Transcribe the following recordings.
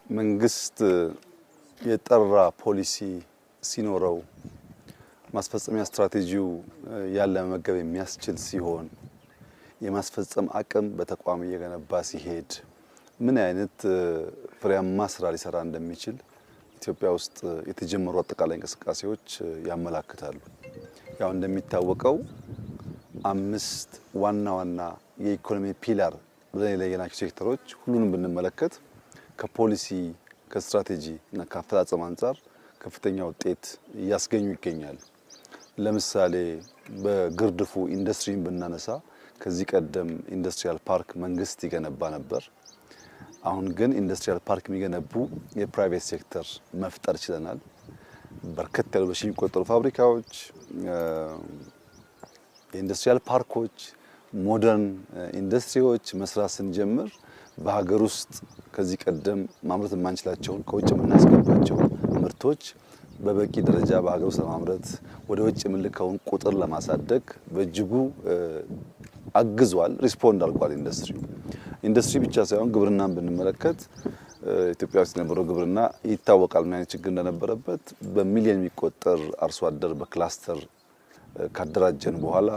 መንግስት የጠራ ፖሊሲ ሲኖረው ማስፈጸሚያ ስትራቴጂው ያለ መገብ የሚያስችል ሲሆን የማስፈጸም አቅም በተቋም እየገነባ ሲሄድ ምን አይነት ፍሬያማ ስራ ሊሰራ እንደሚችል ኢትዮጵያ ውስጥ የተጀመሩ አጠቃላይ እንቅስቃሴዎች ያመላክታሉ። ያው እንደሚታወቀው አምስት ዋና ዋና የኢኮኖሚ ፒላር ብለን የለየናቸው ሴክተሮች ሁሉንም ብንመለከት ከፖሊሲ ከስትራቴጂ እና ከአፈጻጸም አንጻር ከፍተኛ ውጤት እያስገኙ ይገኛሉ። ለምሳሌ በግርድፉ ኢንዱስትሪን ብናነሳ ከዚህ ቀደም ኢንዱስትሪያል ፓርክ መንግስት ይገነባ ነበር። አሁን ግን ኢንዱስትሪያል ፓርክ የሚገነቡ የፕራይቬት ሴክተር መፍጠር ችለናል። በርከት ያሉ በሺህ የሚቆጠሩ ፋብሪካዎች፣ የኢንዱስትሪያል ፓርኮች፣ ሞደርን ኢንዱስትሪዎች መስራት ስንጀምር በሀገር ውስጥ ከዚህ ቀደም ማምረት የማንችላቸውን ከውጭ የምናስገባቸው ምርቶች በበቂ ደረጃ በሀገር ውስጥ ለማምረት ወደ ውጭ የምንልከውን ቁጥር ለማሳደግ በእጅጉ አግዟል። ሪስፖንድ አድርጓል። ኢንዱስትሪ ብቻ ሳይሆን ግብርናን ብንመለከት ኢትዮጵያ ውስጥ የነበረው ግብርና ይታወቃል ምን አይነት ችግር እንደነበረበት። በሚሊዮን የሚቆጠር አርሶ አደር በክላስተር ካደራጀን በኋላ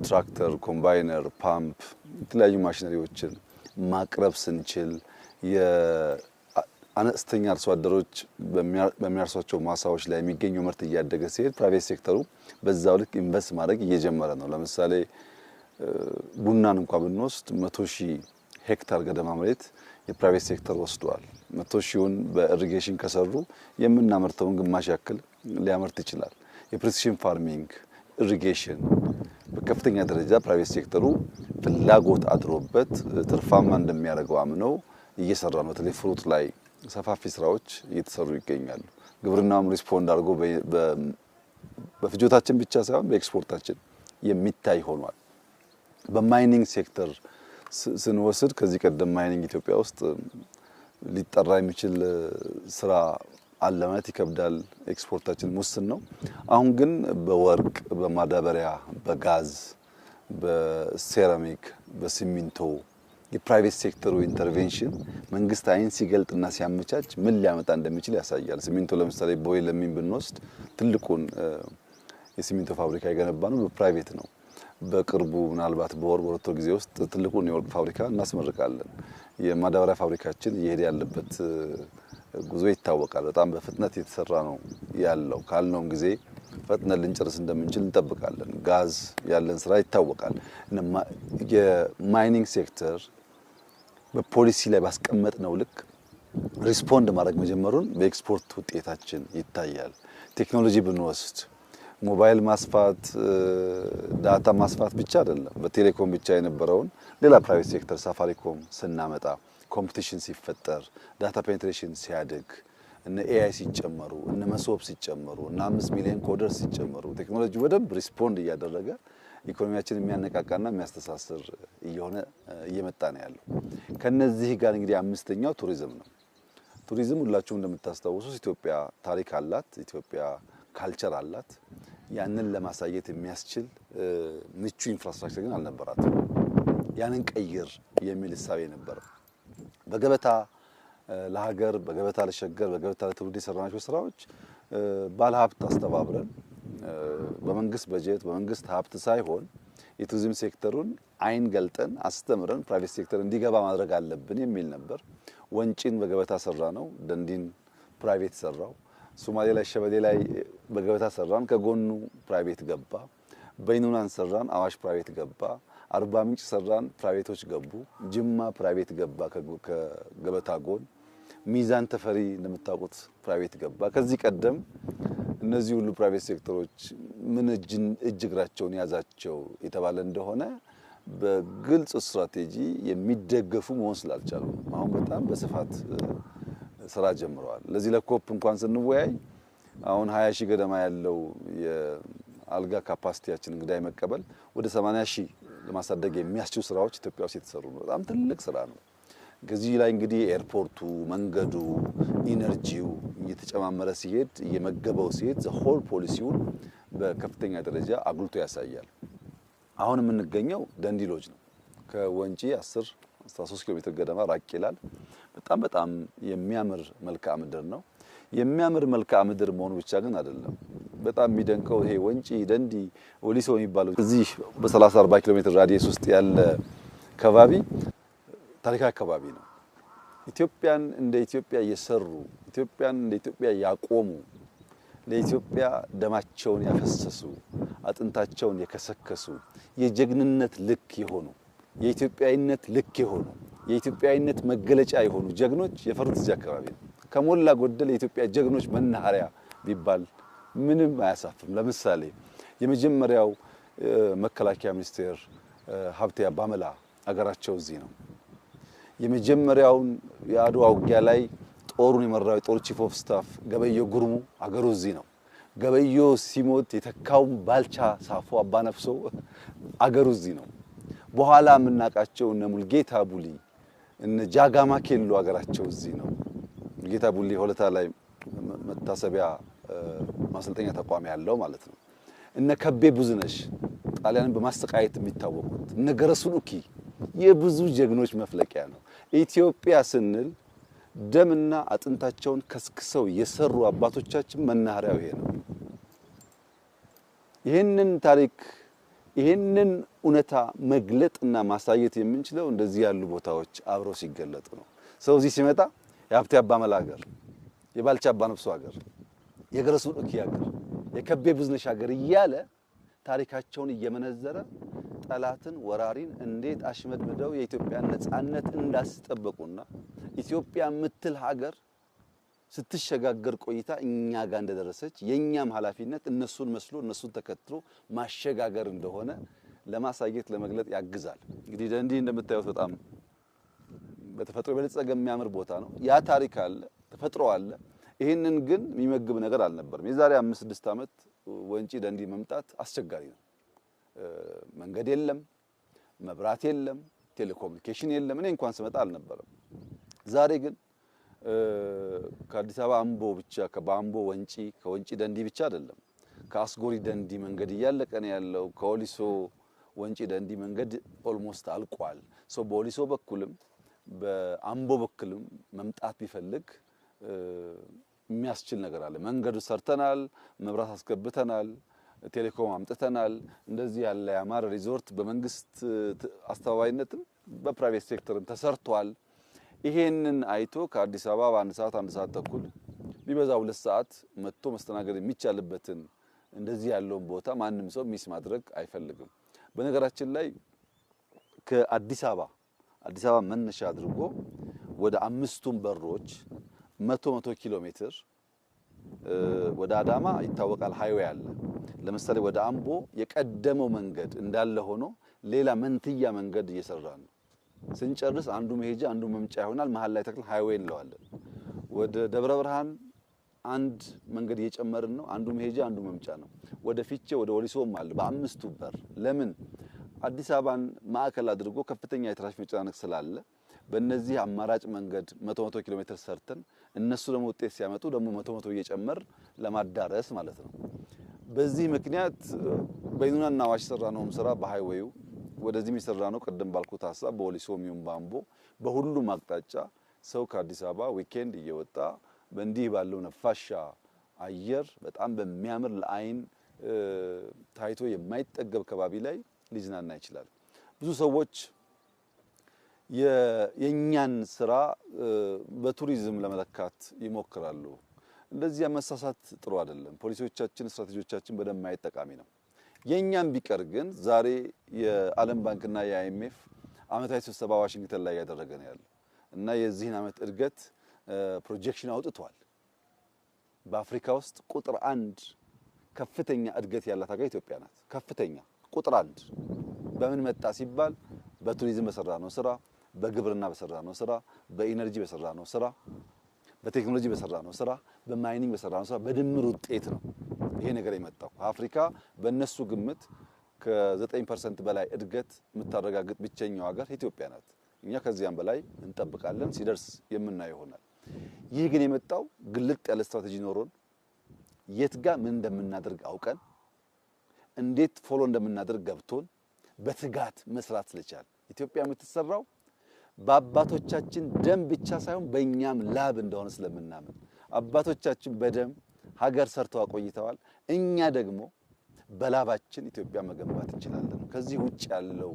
ትራክተር፣ ኮምባይነር፣ ፓምፕ የተለያዩ ማሽነሪዎችን ማቅረብ ስንችል የአነስተኛ አርሶ አደሮች በሚያርሷቸው ማሳዎች ላይ የሚገኘው ምርት እያደገ ሲሄድ ፕራይቬት ሴክተሩ በዛው ልክ ኢንቨስት ማድረግ እየጀመረ ነው። ለምሳሌ ቡናን እንኳን ብንወስድ 100,000 ሄክታር ገደማ መሬት የፕራይቬት ሴክተር ወስዷል። 100,000ውን በኢሪጌሽን ከሰሩ የምናመርተውን ግማሽ ያክል ሊያመርት ይችላል። የፕሪሲሽን ፋርሚንግ፣ ኢሪጌሽን በከፍተኛ ደረጃ ፕራይቬት ሴክተሩ ፍላጎት አድሮበት ትርፋማ እንደሚያደርገው አምነው እየሰራ ነው። በተለይ ፍሩት ላይ ሰፋፊ ስራዎች እየተሰሩ ይገኛሉ። ግብርናውም ሪስፖንድ አድርጎ በፍጆታችን ብቻ ሳይሆን በኤክስፖርታችን የሚታይ ሆኗል። በማይኒንግ ሴክተር ስንወስድ ከዚህ ቀደም ማይኒንግ ኢትዮጵያ ውስጥ ሊጠራ የሚችል ስራ አለ ማለት ይከብዳል። ኤክስፖርታችን ውስን ነው። አሁን ግን በወርቅ፣ በማዳበሪያ፣ በጋዝ፣ በሴራሚክ፣ በሲሚንቶ የፕራይቬት ሴክተሩ ኢንተርቬንሽን መንግስት አይን ሲገልጥና ሲያመቻች ምን ሊያመጣ እንደሚችል ያሳያል። ሲሚንቶ ለምሳሌ ቦይ ለሚን ብንወስድ ትልቁን የሲሚንቶ ፋብሪካ የገነባ ነው በፕራይቬት ነው። በቅርቡ ምናልባት በወር በሁለት ወር ጊዜ ውስጥ ትልቁን የወርቅ ፋብሪካ እናስመርቃለን። የማዳበሪያ ፋብሪካችን እየሄደ ያለበት ጉዞ ይታወቃል። በጣም በፍጥነት የተሰራ ነው ያለው። ካልነውም ጊዜ ፈጥነን ልንጨርስ እንደምንችል እንጠብቃለን። ጋዝ ያለን ስራ ይታወቃል። የማይኒንግ ሴክተር በፖሊሲ ላይ ባስቀመጥነው ልክ ሪስፖንድ ማድረግ መጀመሩን በኤክስፖርት ውጤታችን ይታያል። ቴክኖሎጂ ብንወስድ ሞባይል ማስፋት፣ ዳታ ማስፋት ብቻ አይደለም። በቴሌኮም ብቻ የነበረውን ሌላ ፕራይቬት ሴክተር ሳፋሪኮም ስናመጣ ኮምፒቲሽን ሲፈጠር ዳታ ፔኔትሬሽን ሲያድግ እነ ኤአይ ሲጨመሩ እነ መሶብ ሲጨመሩ እነ 5 ሚሊዮን ኮደር ሲጨመሩ ቴክኖሎጂ በደንብ ሪስፖንድ እያደረገ ኢኮኖሚያችን የሚያነቃቃና የሚያስተሳስር እየመጣ ነው ያለው። ከነዚህ ጋር እንግዲህ አምስተኛው ቱሪዝም ነው። ቱሪዝም ሁላችሁም እንደምታስታውሱት ኢትዮጵያ ታሪክ አላት። ኢትዮጵያ ካልቸር አላት። ያንን ለማሳየት የሚያስችል ምቹ ኢንፍራስትራክቸር ግን አልነበራትም። ያንን ቀይር የሚል እሳቤ ነበር። በገበታ ለሀገር፣ በገበታ ለሸገር፣ በገበታ ለትውልድ የሰራናቸው ስራዎች ባለሀብት አስተባብረን በመንግስት በጀት በመንግስት ሀብት ሳይሆን የቱሪዝም ሴክተሩን አይን ገልጠን አስተምረን ፕራይቬት ሴክተር እንዲገባ ማድረግ አለብን የሚል ነበር። ወንጪን በገበታ ሰራ ነው። ደንዲን ፕራይቬት ሰራው። ሶማሌ ላይ ሸበሌ ላይ በገበታ ሰራን፣ ከጎኑ ፕራይቬት ገባ። በይኑናን ሰራን፣ አዋሽ ፕራይቬት ገባ። አርባ ምንጭ ሰራን፣ ፕራይቬቶች ገቡ። ጅማ ፕራይቬት ገባ ከገበታ ጎን። ሚዛን ተፈሪ እንደምታውቁት ፕራይቬት ገባ። ከዚህ ቀደም እነዚህ ሁሉ ፕራይቬት ሴክተሮች ምን እጅ እግራቸውን ያዛቸው የተባለ እንደሆነ በግልጽ ስትራቴጂ የሚደገፉ መሆን ስላልቻሉ አሁን በጣም በስፋት ስራ ጀምረዋል። ለዚህ ለኮፕ እንኳን ስንወያይ አሁን 20,000 ገደማ ያለው የአልጋ ካፓሲቲያችን እንግዳይ መቀበል ወደ 80,000 ለማሳደግ የሚያስችሉ ስራዎች ኢትዮጵያ ውስጥ የተሰሩ ነው። በጣም ትልቅ ስራ ነው። ከዚህ ላይ እንግዲህ ኤርፖርቱ፣ መንገዱ፣ ኢነርጂው እየተጨማመረ ሲሄድ እየመገበው ሲሄድ ዘሆል ፖሊሲውን በከፍተኛ ደረጃ አጉልቶ ያሳያል። አሁን የምንገኘው ደንዲ ሎጅ ነው። ከወንጪ 10 13 ኪሎ ሜትር ገደማ ራቅ ይላል። በጣም የሚያምር መልክዓ ምድር ነው። የሚያምር መልክዓ ምድር መሆኑ ብቻ ግን አይደለም። በጣም የሚደንቀው ይሄ ወንጪ፣ ደንዲ፣ ወሊሶ የሚባለው እዚህ በ30 40 ኪሎ ሜትር ራዲየስ ውስጥ ያለ ከባቢ ታሪካዊ አካባቢ ነው። ኢትዮጵያን እንደ ኢትዮጵያ እየሰሩ ኢትዮጵያን እንደ ኢትዮጵያ ያቆሙ ለኢትዮጵያ ደማቸውን ያፈሰሱ አጥንታቸውን የከሰከሱ የጀግንነት ልክ የሆኑ የኢትዮጵያዊነት ልክ የሆኑ የኢትዮጵያዊነት መገለጫ የሆኑ ጀግኖች የፈሩት እዚህ አካባቢ ነው። ከሞላ ጎደል የኢትዮጵያ ጀግኖች መናኸሪያ ቢባል ምንም አያሳፍርም። ለምሳሌ የመጀመሪያው መከላከያ ሚኒስቴር ሀብቴ አባመላ አገራቸው እዚህ ነው። የመጀመሪያውን የአድዋ ውጊያ ላይ ጦሩን የመራው የጦር ቺፍ ኦፍ ስታፍ ገበየሁ ጉርሙ አገሩ እዚህ ነው። ገበየሁ ሲሞት የተካው ባልቻ ሳፎ አባነፍሶ አገሩ እዚህ ነው። በኋላ የምናውቃቸው እነ ሙልጌታ ቡሊ እነ ጃጋማ ኬሎ አገራቸው እዚህ ነው። ሙልጌታ ቡሊ ሆለታ ላይ መታሰቢያ ማሰልጠኛ ተቋም ያለው ማለት ነው። እነ ከቤ ቡዝነሽ ጣሊያንን በማስተቃየት የሚታወቁት እነ ገረሱ ሉኪ የብዙ ጀግኖች መፍለቂያ ነው። ኢትዮጵያ ስንል ደምና አጥንታቸውን ከስክሰው የሰሩ አባቶቻችን መናኸሪያው ይሄ ነው። ይሄንን ታሪክ ይሄንን እውነታ መግለጥና ማሳየት የምንችለው እንደዚህ ያሉ ቦታዎች አብረው ሲገለጡ ነው። ሰው እዚህ ሲመጣ የሀብቴ አባመላ ሀገር፣ የባልቻ አባነፍሶ ሀገር፣ የገረሱ ሉኪ ሀገር፣ የከቤ ቡዝነሽ ሀገር እያለ ታሪካቸውን እየመነዘረ ጠላትን ወራሪን እንዴት አሽመድምደው የኢትዮጵያን ነጻነት እንዳስጠበቁና ኢትዮጵያ ምትል ሀገር ስትሸጋገር ቆይታ እኛ ጋር እንደደረሰች የኛም ኃላፊነት እነሱን መስሎ እነሱን ተከትሎ ማሸጋገር እንደሆነ ለማሳየት ለመግለጥ ያግዛል። እንግዲህ ደንዲ እንደምታዩት በጣም በተፈጥሮ የበለጸገ የሚያምር ቦታ ነው። ያ ታሪክ አለ፣ ተፈጥሮ አለ። ይሄንን ግን የሚመግብ ነገር አልነበረም። የዛሬ 5-6 ዓመት ወንጪ ደንዲ መምጣት አስቸጋሪ ነው። መንገድ የለም፣ መብራት የለም፣ ቴሌኮሙኒኬሽን የለም። እኔ እንኳን ስመጣ አልነበረም። ዛሬ ግን ከአዲስ አበባ አምቦ ብቻ ከአምቦ ወንጪ ከወንጪ ደንዲ ብቻ አይደለም፣ ከአስጎሪ ደንዲ መንገድ እያለቀ ነው ያለው። ከወሊሶ ወንጪ ደንዲ መንገድ ኦልሞስት አልቋል። ሶ በወሊሶ በኩልም በአምቦ በኩልም መምጣት ቢፈልግ የሚያስችል ነገር አለ። መንገዱ ሰርተናል፣ መብራት አስገብተናል፣ ቴሌኮም አምጥተናል። እንደዚህ ያለ ያማረ ሪዞርት በመንግስት አስተባባሪነትም በፕራይቬት ሴክተርም ተሰርቷል። ይሄንን አይቶ ከአዲስ አበባ በአንድ ሰዓት ተኩል ቢበዛ 2 ሰዓት መጥቶ መስተናገድ የሚቻልበትን እንደዚህ ያለውን ቦታ ማንም ሰው ሚስ ማድረግ አይፈልግም። በነገራችን ላይ ከአዲስ አበባ መነሻ አድርጎ ወደ 5ቱም በሮች 100 ኪሎ ሜትር ወደ አዳማ ይታወቃል ሃይዌይ አለ። ለምሳሌ ወደ አምቦ የቀደመው መንገድ እንዳለ ሆኖ ሌላ መንትያ መንገድ እየሰራ ነው። ስንጨርስ አንዱ መሄጃ አንዱ መምጫ ይሆናል። መሃል ላይ ተክል ሃይዌይ እንለዋለን። ወደ ደብረ ብርሃን አንድ መንገድ እየጨመርን ነው። አንዱ መሄጃ አንዱ መምጫ ነው። ወደ ፊቼ ወደ ወሊሶም አለ በ5ቱ በር። ለምን አዲስ አበባን ማዕከል አድርጎ ከፍተኛ የትራፊክ መጨናነቅ ስላለ በእነዚህ አማራጭ መንገድ 100 ኪሎ ሜትር ሰርተን እነሱ ደግሞ ውጤት ሲያመጡ ደግሞ 100 እየጨመር ለማዳረስ ማለት ነው። በዚህ ምክንያት በይኑናና አዋሽ ሰራነውም ስራ በሃይዌዩ ወደዚህ የሚሰራ ነው። ቀደም ባልኩት ሐሳብ በወሊሶም ይሁን በአምቦ በሁሉም አቅጣጫ ሰው ከአዲስ አበባ ዊኬንድ እየወጣ በእንዲህ ባለው ነፋሻ አየር በጣም በሚያምር ለአይን ታይቶ የማይጠገብ ከባቢ ላይ ሊዝናና ይችላል። ብዙ ሰዎች የኛን ስራ በቱሪዝም ለመለካት ይሞክራሉ። እንደዚህ መሳሳት ጥሩ አይደለም። ፖሊሲዎቻችን፣ ስትራቴጂዎቻችን በደንብ ማየት ጠቃሚ ነው። የኛም ቢቀር ግን ዛሬ የዓለም ባንክና የአይኤምኤፍ ዓመታዊ ስብሰባ ዋሽንግተን ላይ ያደረገ ነው ያለው እና የዚህን ዓመት እድገት ፕሮጀክሽን አውጥቷል። በአፍሪካ ውስጥ ቁጥር 1 ከፍተኛ እድገት ያላት ሀገር ኢትዮጵያ ናት። ከፍተኛ ቁጥር 1 በምን መጣ ሲባል በቱሪዝም በሰራነው ስራ፣ በግብርና በሰራነው ስራ፣ በኢነርጂ በሰራነው ስራ፣ በቴክኖሎጂ በሰራነው ስራ፣ በማይኒንግ በሰራነው ስራ በድምር ውጤት ነው ይሄ ነገር የመጣው። አፍሪካ በእነሱ ግምት ከ9% በላይ እድገት የምታረጋግጥ ብቸኛው ሀገር ኢትዮጵያ ናት። እኛ ከዚያም በላይ እንጠብቃለን፣ ሲደርስ የምናየው ይሆናል። ይህ ግን የመጣው ግልጥ ያለ ስትራቴጂ ኖሮን የት ጋር ምን እንደምናደርግ አውቀን እንዴት ፎሎ እንደምናደርግ ገብቶን በትጋት መስራት ስለቻል ኢትዮጵያ የምትሰራው በአባቶቻችን ደም ብቻ ሳይሆን በእኛም ላብ እንደሆነ ስለምናምን አባቶቻችን በደም ሀገር ሰርተው አቆይተዋል። እኛ ደግሞ በላባችን ኢትዮጵያ መገንባት እንችላለን። ከዚህ ውጭ ያለው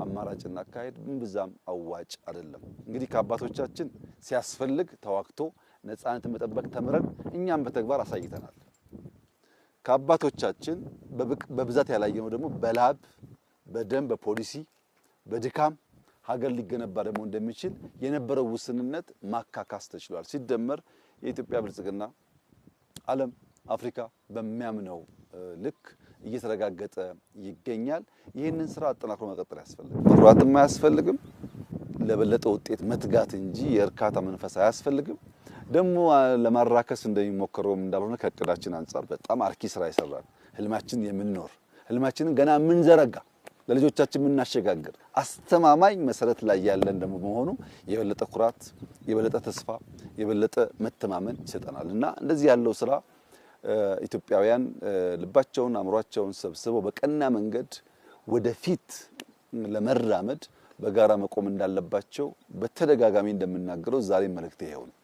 አማራጭና አካሄድ ብዛም አዋጭ አይደለም። እንግዲህ ከአባቶቻችን ሲያስፈልግ ተዋክቶ ነፃነትን መጠበቅ ተምረን እኛም በተግባር አሳይተናል። ከአባቶቻችን በብዛት ያላየነው ደግሞ በላብ በደም በፖሊሲ በድካም ሀገር ሊገነባ ደግሞ እንደሚችል የነበረው ውስንነት ማካካስ ተችሏል። ሲደመር የኢትዮጵያ ብልጽግና ዓለም አፍሪካ በሚያምነው ልክ እየተረጋገጠ ይገኛል። ይህንን ስራ አጠናክሮ መቀጠል ያስፈልጋል። መሯጥም አያስፈልግም፣ ለበለጠ ውጤት መትጋት እንጂ የእርካታ መንፈስ አያስፈልግም። ደግሞ ለማራከስ እንደሚሞከረውም እንዳልሆነ ከእቅዳችን አንጻር በጣም አርኪ ስራ ይሰራል። ህልማችን የምንኖር ህልማችንን ገና የምንዘረጋ ለልጆቻችን የምናሸጋግር አስተማማኝ መሰረት ላይ ያለን ደግሞ መሆኑ የበለጠ ኩራት፣ የበለጠ ተስፋ፣ የበለጠ መተማመን ይሰጠናል እና እንደዚህ ያለው ስራ ኢትዮጵያውያን ልባቸውን አእምሯቸውን ሰብስበው በቀና መንገድ ወደፊት ለመራመድ በጋራ መቆም እንዳለባቸው በተደጋጋሚ እንደምናገረው ዛሬ መልእክቴ ይሄው ነው።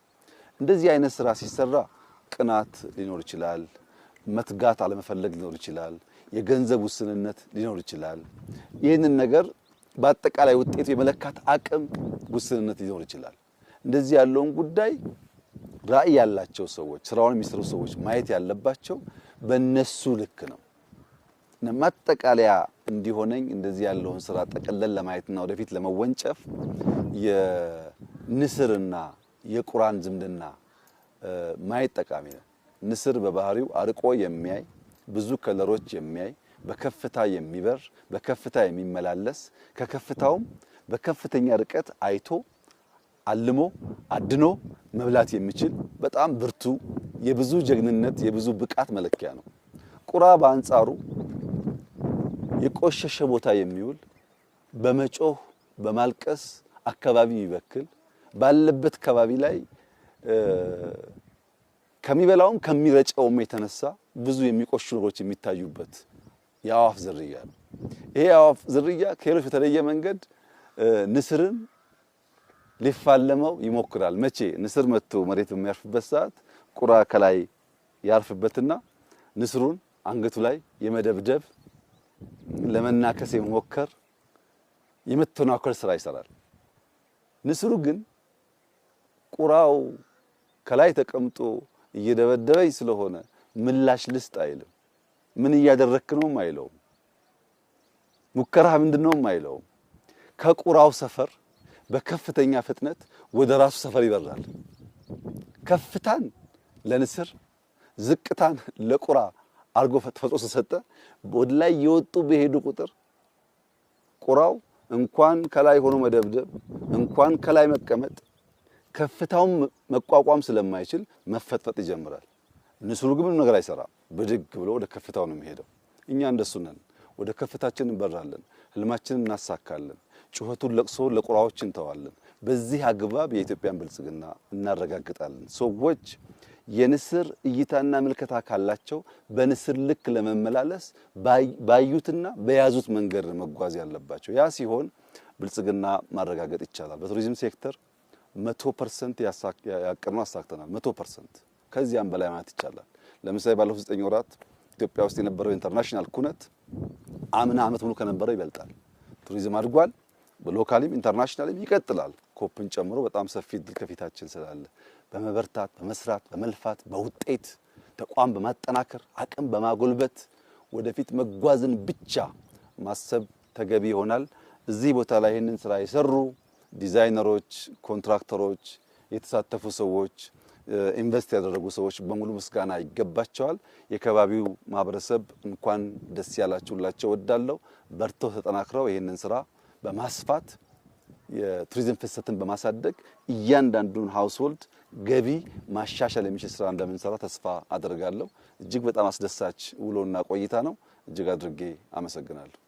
እንደዚህ አይነት ስራ ሲሰራ ቅናት ሊኖር ይችላል፣ መትጋት አለመፈለግ ሊኖር ይችላል፣ የገንዘብ ውስንነት ሊኖር ይችላል። ይህንን ነገር በአጠቃላይ ውጤቱ የመለካት አቅም ውስንነት ሊኖር ይችላል። እንደዚህ ያለውን ጉዳይ ራዕይ ያላቸው ሰዎች ስራውን የሚሰሩ ሰዎች ማየት ያለባቸው በእነሱ ልክ ነው። ማጠቃለያ እንዲሆነኝ እንደዚህ ያለውን ስራ ጠቅለል ለማየትና ወደፊት ለመወንጨፍ የንስርና የቁራን ዝምድና ማየት ጠቃሚ ነው። ንስር በባህሪው አርቆ የሚያይ ብዙ ከለሮች የሚያይ በከፍታ የሚበር በከፍታ የሚመላለስ ከከፍታውም በከፍተኛ ርቀት አይቶ አልሞ አድኖ መብላት የሚችል በጣም ብርቱ የብዙ ጀግንነት የብዙ ብቃት መለኪያ ነው። ቁራ በአንጻሩ የቆሸሸ ቦታ የሚውል በመጮህ በማልቀስ አካባቢ ይበክል ባለበት አካባቢ ላይ ከሚበላውም ከሚረጨውም የተነሳ ብዙ የሚቆሹ ነገሮች የሚታዩበት የአዋፍ ዝርያ ነው። ይሄ የአዋፍ ዝርያ ከሌሎች በተለየ መንገድ ንስርን ሊፋለመው ይሞክራል። መቼ ንስር መጥቶ መሬት በሚያርፍበት ሰዓት ቁራ ከላይ ያርፍበትና ንስሩን አንገቱ ላይ የመደብደብ ለመናከስ የመሞከር የመተናኮል ስራ ይሰራል። ንስሩ ግን ቁራው ከላይ ተቀምጦ እየደበደበኝ ስለሆነ ምላሽ ልስጥ አይልም። ምን እያደረክ ነውም አይለውም። ሙከራህ ምንድነውም አይለውም። ከቁራው ሰፈር በከፍተኛ ፍጥነት ወደ ራሱ ሰፈር ይበራል። ከፍታን ለንስር ዝቅታን ለቁራ አርጎ ፈጥፎ ሰጠ። ወደ ላይ የወጡ በሄዱ ቁጥር ቁራው እንኳን ከላይ ሆኖ መደብደብ እንኳን ከላይ መቀመጥ ከፍታውን መቋቋም ስለማይችል መፈጥፈጥ ይጀምራል። ንስሩ ግን ምንም ነገር አይሰራም። ብድግ ብሎ ወደ ከፍታው ነው የሚሄደው። እኛ እንደሱ ነን። ወደ ከፍታችን እንበራለን፣ ህልማችንን እናሳካለን፣ ጩኸቱን ለቅሶ ለቁራዎች እንተዋለን። በዚህ አግባብ የኢትዮጵያን ብልጽግና እናረጋግጣለን። ሰዎች የንስር እይታና ምልከታ ካላቸው በንስር ልክ ለመመላለስ ባዩትና በያዙት መንገድ መጓዝ ያለባቸው። ያ ሲሆን ብልጽግና ማረጋገጥ ይቻላል። በቱሪዝም ሴክተር 100% ያቀርነው አሳክተናል። 100% ከዚያም በላይ ማለት ይቻላል። ለምሳሌ ባለፉት 9 ወራት ኢትዮጵያ ውስጥ የነበረው ኢንተርናሽናል ኩነት አምና ዓመት ሙሉ ከነበረው ይበልጣል። ቱሪዝም አድጓል። በሎካሊም ኢንተርናሽናልም ይቀጥላል። ኮፕን ጨምሮ በጣም ሰፊ ድል ከፊታችን ስላለ በመበርታት በመስራት በመልፋት በውጤት ተቋም በማጠናከር አቅም በማጎልበት ወደፊት መጓዝን ብቻ ማሰብ ተገቢ ይሆናል። እዚህ ቦታ ላይ ይህንን ስራ የሰሩ ዲዛይነሮች፣ ኮንትራክተሮች፣ የተሳተፉ ሰዎች፣ ኢንቨስት ያደረጉ ሰዎች በሙሉ ምስጋና ይገባቸዋል። የከባቢው ማህበረሰብ እንኳን ደስ ያላችሁላቸው ወዳለው በርተው ተጠናክረው ይህንን ስራ በማስፋት የቱሪዝም ፍሰትን በማሳደግ እያንዳንዱን ሃውስሆልድ ገቢ ማሻሻል የሚችል ስራ እንደምንሰራ ተስፋ አደርጋለሁ። እጅግ በጣም አስደሳች ውሎና ቆይታ ነው። እጅግ አድርጌ አመሰግናለሁ።